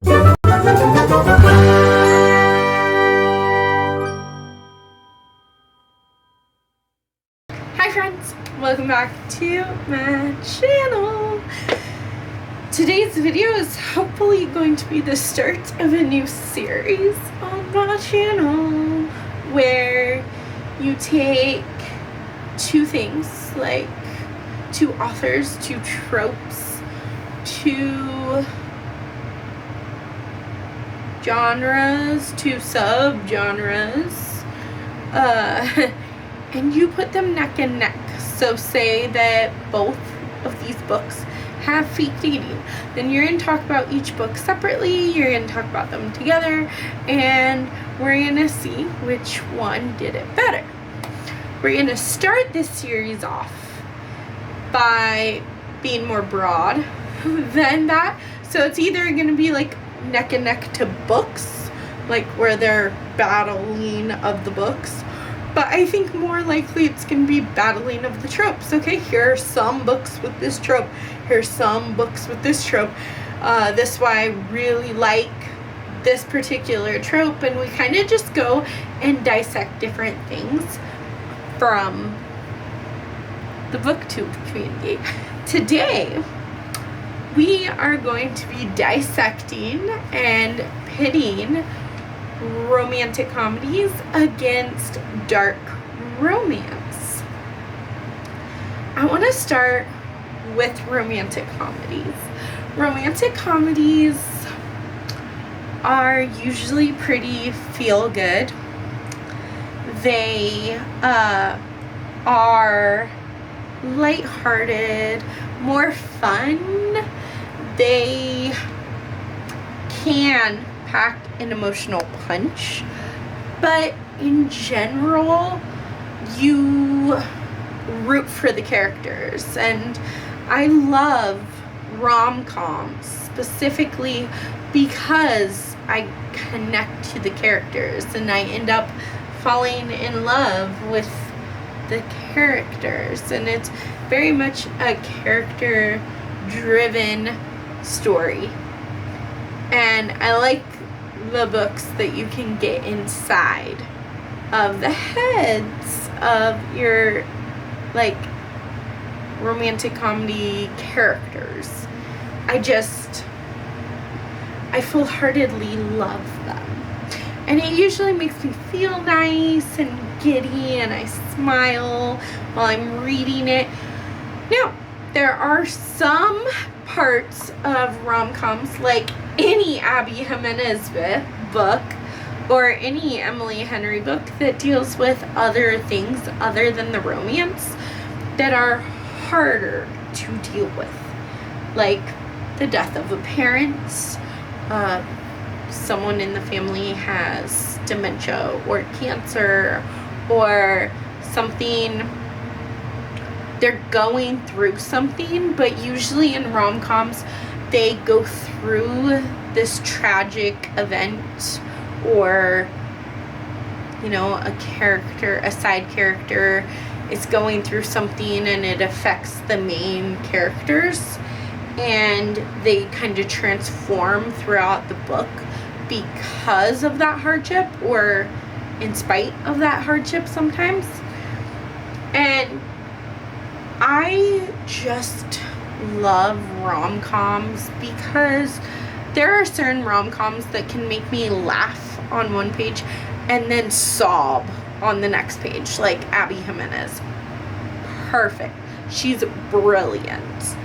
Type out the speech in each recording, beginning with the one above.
Hi friends, welcome back to my channel. Today's video is hopefully going to be the start of a new series on my channel where you take two things, like two authors, two tropes, two genres, two sub-genres, and you put them neck and neck. So say that both of these books have fake dating, then you're going to talk about each book separately, you're going to talk about them together, and we're going to see which one did it better. We're going to start this series off by being more broad than that. So it's either going to be like neck and neck to books, like where they're battling of the books, but I think more likely it's going to be battling of the tropes. Okay, here are some books with this trope, here's some books with this trope, this is why I really like this particular trope, and we kind of just go and dissect different things from the booktube community. Today we are going to be dissecting and pitting romantic comedies against dark romance. I want to start with romantic comedies. Romantic comedies are usually pretty feel-good. They are lighthearted, more fun. They can pack an emotional punch, but in general you root for the characters, and I love rom-coms specifically because I connect to the characters and I end up falling in love with the characters, and it's very much a character driven story. And I like the books that you can get inside of the heads of your like romantic comedy characters. I full-heartedly love them, and it usually makes me feel nice and giddy, and I smile while I'm reading it. Now, there are some parts of rom-coms, like any Abby Jimenez book or any Emily Henry book that deals with other things other than the romance, that are harder to deal with, like the death of a parent, someone in the family has dementia or cancer, or something, they're going through something. But usually in rom-coms they go through this tragic event, or a side character is going through something and it affects the main characters, and they kind of transform throughout the book because of that hardship, or in spite of that hardship sometimes. And I just love rom-coms because there are certain rom-coms that can make me laugh on one page and then sob on the next page, like Abby Jimenez. Perfect. She's brilliant.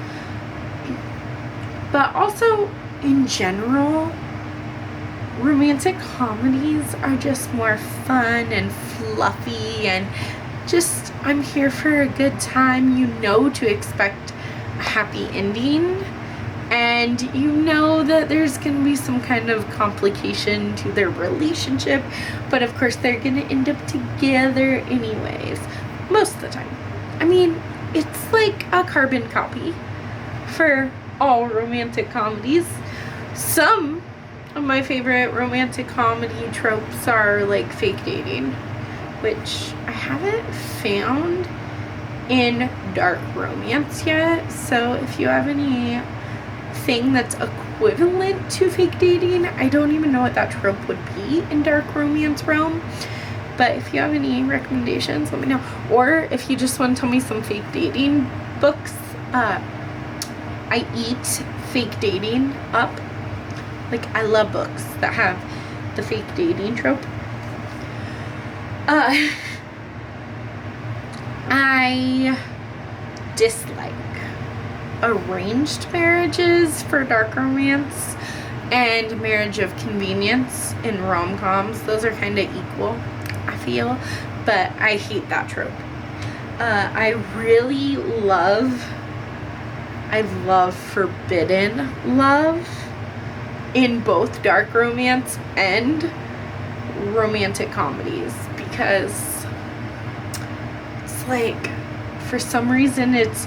But also, in general, romantic comedies are just more fun and fluffy, and just, I'm here for a good time. You know to expect a happy ending, and you know that there's gonna be some kind of complication to their relationship, but of course they're gonna end up together anyways, most of the time. I mean, it's like a carbon copy for all romantic comedies. Some of my favorite romantic comedy tropes are like fake dating, which I haven't found in dark romance yet. So if you have anything that's equivalent to fake dating. I don't even know what that trope would be in dark romance realm. But if you have any recommendations, let me know. Or if you just want to tell me some fake dating books, I eat fake dating up. Like, I love books that have the fake dating trope. I dislike arranged marriages for dark romance and marriage of convenience in rom-coms. Those are kind of equal, I feel, but I hate that trope. I love forbidden love in both dark romance and romantic comedies, because it's like, for some reason, it's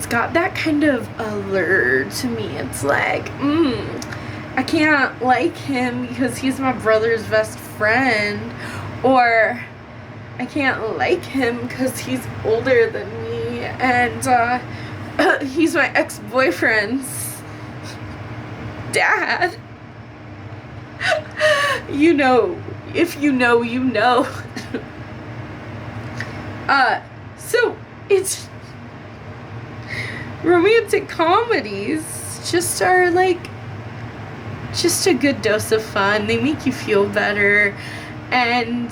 got that kind of allure to me. It's like, I can't like him because he's my brother's best friend, or I can't like him because he's older than me, and he's my ex-boyfriend's dad. You know, if you know, you know. So it's romantic comedies just are like just a good dose of fun. They make you feel better, and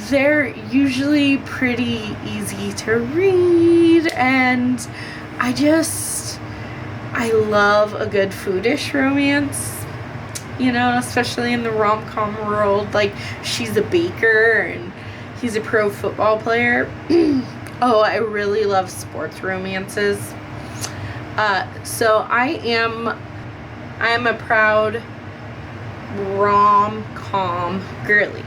they're usually pretty easy to read, and I love a good foodish romance, you know, especially in the rom-com world. Like, she's a baker and he's a pro football player. Oh, I really love sports romances. So I am a proud rom-com girly.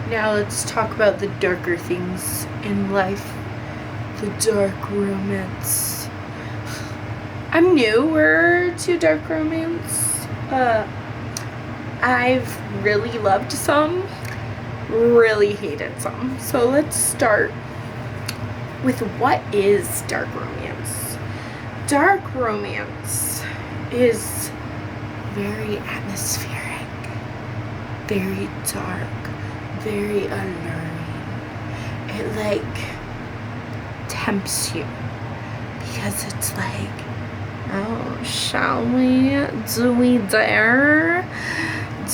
Now let's talk about the darker things in life. The dark romance. I'm newer to dark romance. I've really loved some, really hated some. So let's start with what is dark romance. Dark romance is very atmospheric, very dark, very alluring. It like tempts you because it's like, oh, shall we? Do we dare?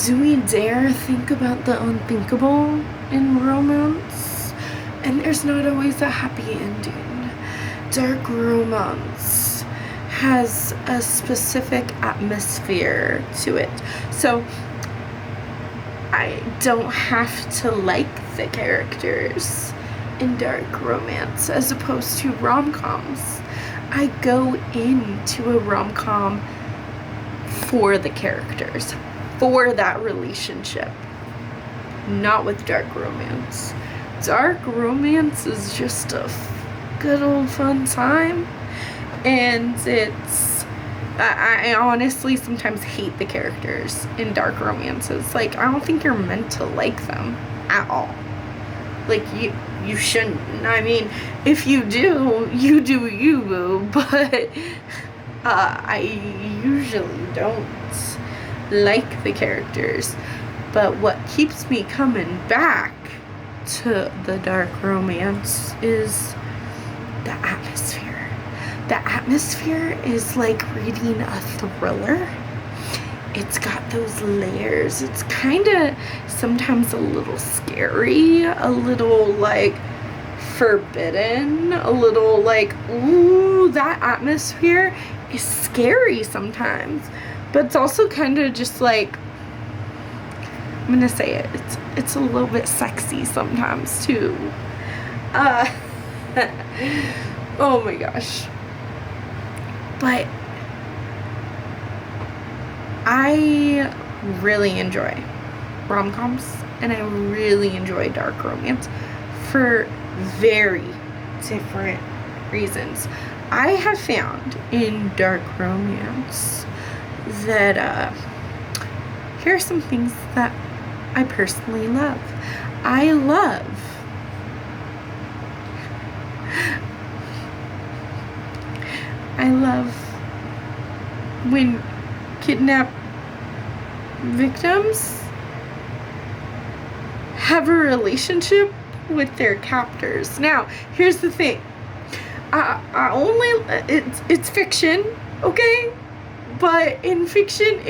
Do we dare think about the unthinkable in romance? And there's not always a happy ending. Dark romance has a specific atmosphere to it. So I don't have to like the characters in dark romance as opposed to rom-coms. I go into a rom-com for the characters, for that relationship, not with dark romance. Dark romance is just a good old fun time, and I honestly sometimes hate the characters in dark romances. Like, I don't think you're meant to like them at all. Like, you shouldn't. I mean, if you do, you do you, boo. But I usually don't like the characters. But what keeps me coming back to the dark romance is the atmosphere. The atmosphere is like reading a thriller. It's got those layers. It's kind of sometimes a little scary, a little like forbidden, a little like, ooh, that atmosphere is scary sometimes. But it's also kind of just like, I'm gonna say it, it's a little bit sexy sometimes too. Oh my gosh. But I really enjoy rom-coms, and I really enjoy dark romance for very different reasons. I have found in dark romance that here are some things that I personally love. I love when kidnapped victims have a relationship with their captors. Now, here's the thing. It's fiction, okay? But in fiction,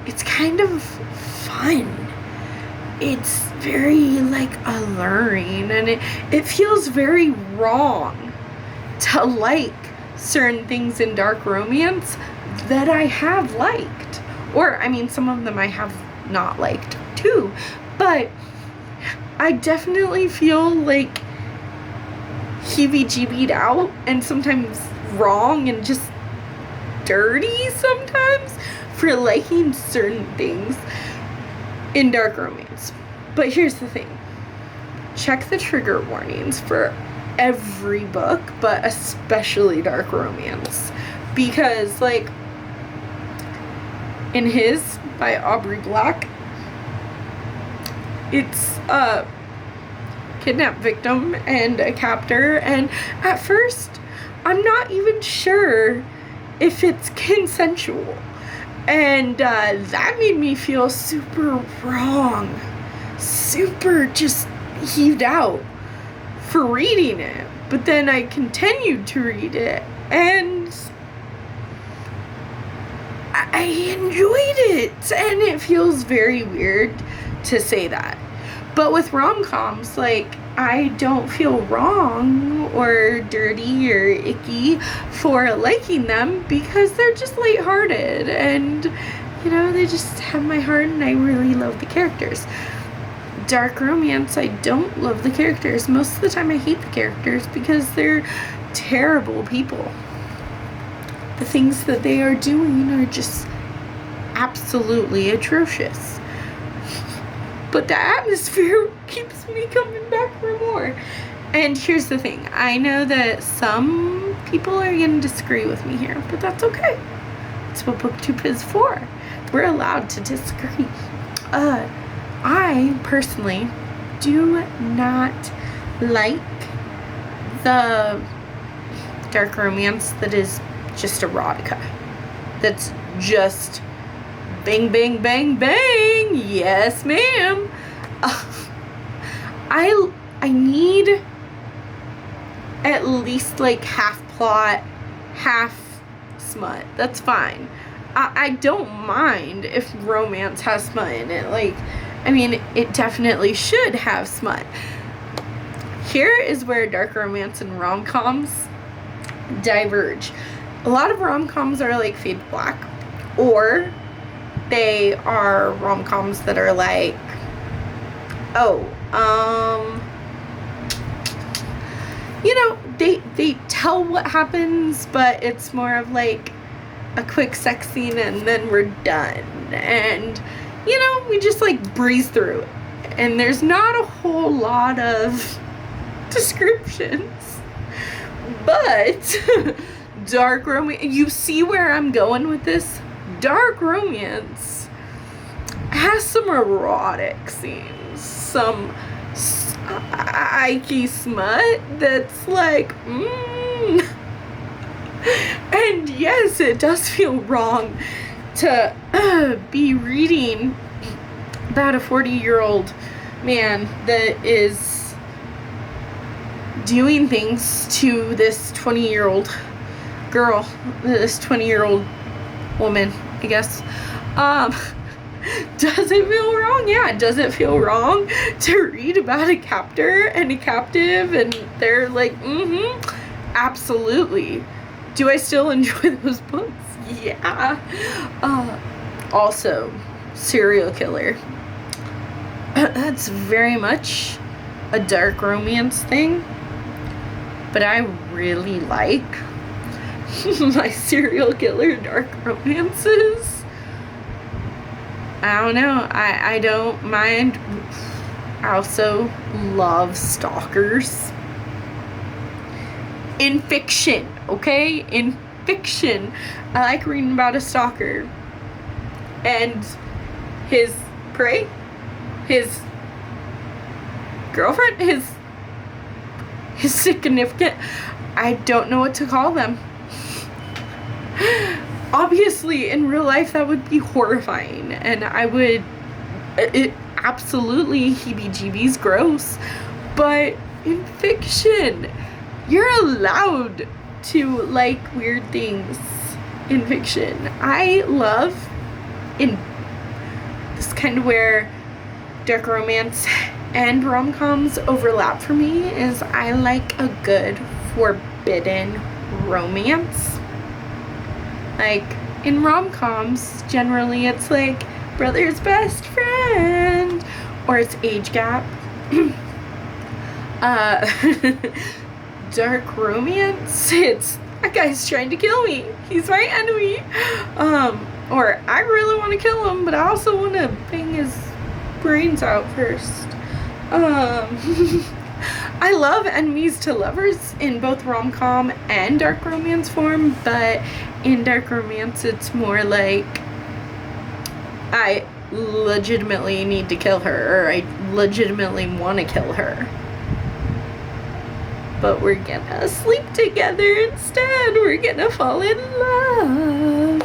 it's kind of fun. It's very, like, alluring, and it feels very wrong to like certain things in dark romance that I have liked. Or, I mean, some of them I have not liked, too. But I definitely feel, like, heebie-jeebied out, and sometimes wrong, and just dirty sometimes for liking certain things in dark romance. But here's the thing. Check the trigger warnings for every book, but especially dark romance. Because, like, in his, by Aubrey Black, it's a kidnapped victim and a captor, and at first, I'm not even sure if it's consensual. And that made me feel super wrong, super just heaved out for reading it. But then I continued to read it, and I enjoyed it. And it feels very weird to say that. But with rom-coms, like, I don't feel wrong or dirty or icky for liking them because they're just lighthearted and, you know, they just have my heart and I really love the characters. Dark romance, I don't love the characters. Most of the time I hate the characters because they're terrible people. The things that they are doing are just absolutely atrocious. But the atmosphere keeps me coming back for more. And here's the thing. I know that some people are going to disagree with me here, but that's okay. That's what BookTube is for. We're allowed to disagree. I personally do not like the dark romance that is just erotica. That's just bang, bang, bang, bang. Yes, ma'am. I need at least like half plot, half smut. That's fine. I don't mind if romance has smut in it. Like, I mean, it definitely should have smut. Here is where dark romance and rom-coms diverge. A lot of rom-coms are like fade to black, or they are rom-coms that are like, you know, they tell what happens, but it's more of like a quick sex scene and then we're done. And, you know, we just like breeze through it. And there's not a whole lot of descriptions. But dark romance, you see where I'm going with this? Dark romance has some erotic scenes, some icky smut that's like, And yes, it does feel wrong to be reading about a 40-year-old man that is doing things to this 20-year-old girl, this 20-year-old woman, I guess. Does it feel wrong? Yeah. Does it feel wrong to read about a captor and a captive and they're like, absolutely. Do I still enjoy those books? Yeah. Also, serial killer. That's very much a dark romance thing, but I really like my serial killer dark romances. I don't know. I don't mind. I also love stalkers. In fiction, okay? In fiction, I like reading about a stalker and his prey, his girlfriend, his significant. I don't know what to call them. obviously in real life that would be horrifying, and I would, it absolutely heebie-jeebies gross, but in fiction, you're allowed to like weird things in fiction. I love, in this kind of where dark romance and rom-coms overlap for me, is I like a good forbidden romance. Like in rom-coms, generally it's like brother's best friend, or it's age gap. Dark romance, it's that guy's trying to kill me, he's my enemy, or I really want to kill him, but I also want to bang his brains out first. I love enemies to lovers in both rom-com and dark romance form, but in dark romance it's more like I legitimately need to kill her, or I legitimately want to kill her, but we're gonna sleep together instead, we're gonna fall in love.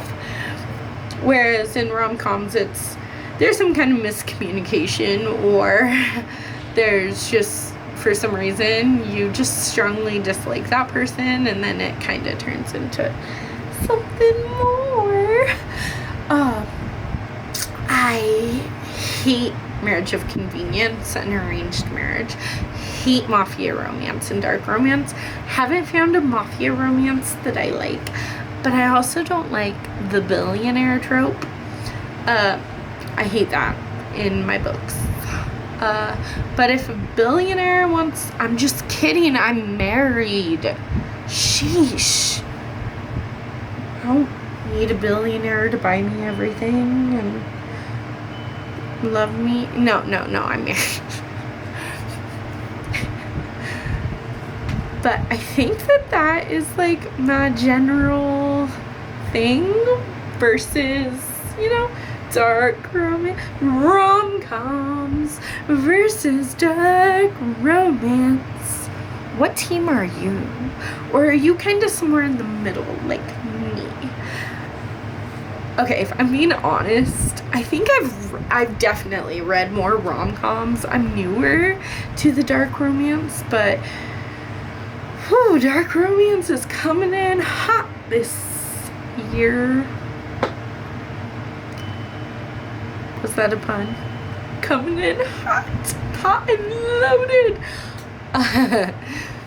Whereas in rom-coms there's some kind of miscommunication, or there's just, for some reason, you just strongly dislike that person, and then it kind of turns into something more. I hate marriage of convenience and arranged marriage. Hate mafia romance and dark romance. Haven't found a mafia romance that I like, but I also don't like the billionaire trope. I hate that in my books. But if a billionaire wants, I'm just kidding, I'm married. Sheesh. I don't need a billionaire to buy me everything and love me. No, I'm married. But I think that is like my general thing versus, dark rom-coms versus dark romance. What team are you? Or are you kind of somewhere in the middle, like me? Okay, if I'm being honest, I think I've definitely read more rom-coms. I'm newer to the dark romance, but dark romance is coming in hot this year. Was that a pun? Coming in hot and loaded.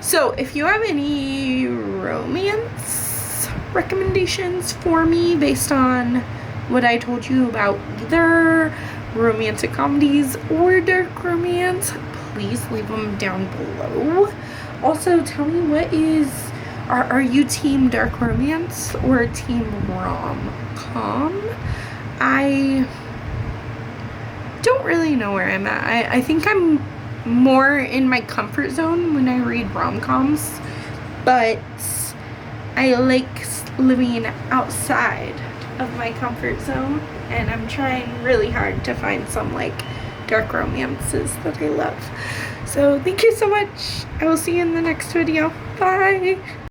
So if you have any romance recommendations for me based on what I told you about either romantic comedies or dark romance, please leave them down below. Also, tell me, are you team dark romance or team rom-com? I don't really know where I'm at. I think I'm more in my comfort zone when I read rom-coms, but I like living outside of my comfort zone, and I'm trying really hard to find some like dark romances that I love. So thank you so much. I will see you in the next video. Bye.